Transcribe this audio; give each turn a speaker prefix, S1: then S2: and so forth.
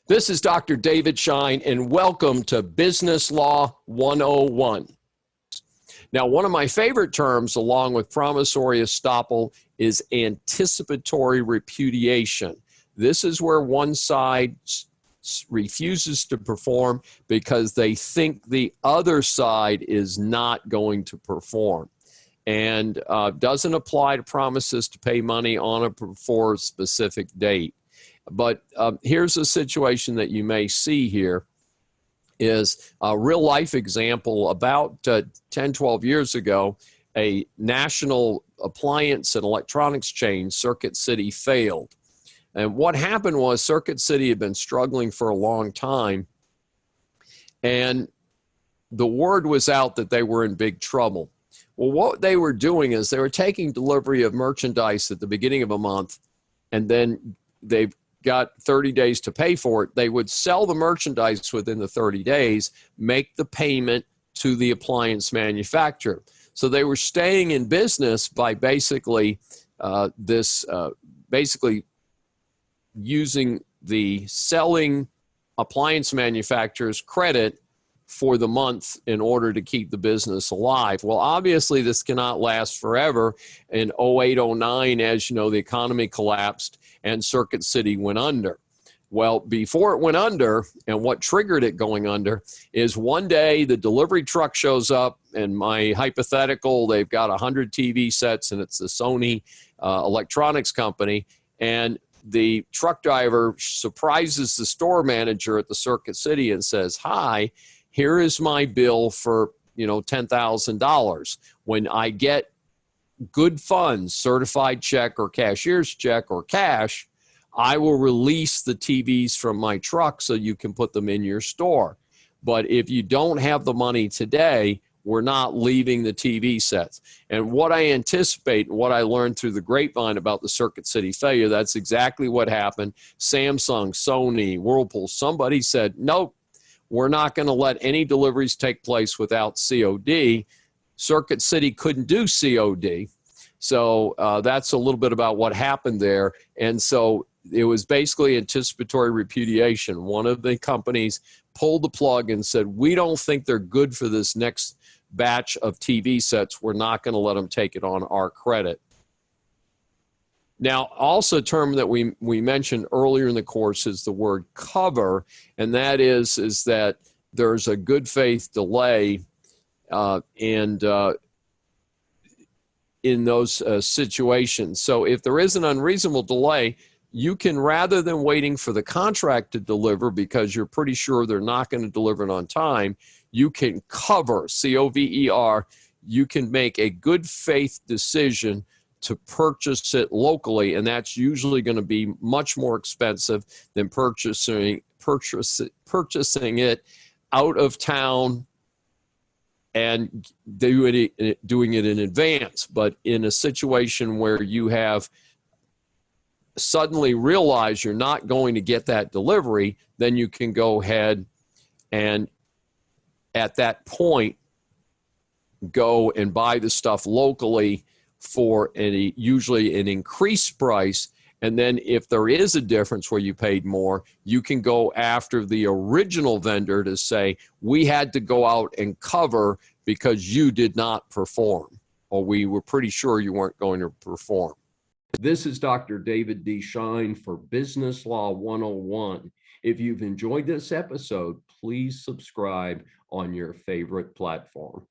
S1: This is Dr. David Schein, and welcome to Business Law 101. Now, one of my favorite terms, along with promissory estoppel, is anticipatory repudiation. This is where one side refuses to perform because they think the other side is not going to perform, and doesn't apply to promises to pay money on or before a specific date. But here's a situation that you may see here is a real life example. About 10, 12 years ago, a national appliance and electronics chain, Circuit City, failed. And what happened was Circuit City had been struggling for a long time, and the word was out that they were in big trouble. Well, what they were doing is they were taking delivery of merchandise at the beginning of a month, and then they've got 30 days to pay for it. They would sell the merchandise within the 30 days, make the payment to the appliance manufacturer. So they were staying in business by basically using the selling appliance manufacturer's credit for the month in order to keep the business alive. Well, obviously this cannot last forever. In 08, 09, as you know, the economy collapsed and Circuit City went under. Well, before it went under, and what triggered it going under, is one day the delivery truck shows up, and my hypothetical, they've got 100 TV sets, and it's the Sony electronics company, and the truck driver surprises the store manager at the Circuit City and says, "Hi, here is my bill for, $10,000. When I get good funds, certified check or cashier's check or cash, I will release the TVs from my truck so you can put them in your store. But if you don't have the money today, we're not leaving the TV sets." And what I anticipate and what I learned through the grapevine about the Circuit City failure, that's exactly what happened. Samsung, Sony, Whirlpool, somebody said, "Nope, we're not going to let any deliveries take place without COD." Circuit City couldn't do COD. So that's a little bit about what happened there. And so it was basically anticipatory repudiation. One of the companies pulled the plug and said, "We don't think they're good for this next batch of TV sets. We're not going to let them take it on our credit." Now, also a term that we mentioned earlier in the course is the word cover, and that is that there's a good faith delay in those situations. So if there is an unreasonable delay, you can, rather than waiting for the contract to deliver because you're pretty sure they're not going to deliver it on time, you can cover, C-O-V-E-R, you can make a good faith decision to purchase it locally, and that's usually going to be much more expensive than purchasing it out of town and doing it in advance. But in a situation where you have suddenly realized you're not going to get that delivery, then you can go ahead and at that point go and buy the stuff locally for usually an increased price. And then if there is a difference where you paid more, you can go after the original vendor to say, "We had to go out and cover because you did not perform, or we were pretty sure you weren't going to perform." This is Dr. David D. Schein for Business Law 101. If you've enjoyed this episode, please subscribe on your favorite platform.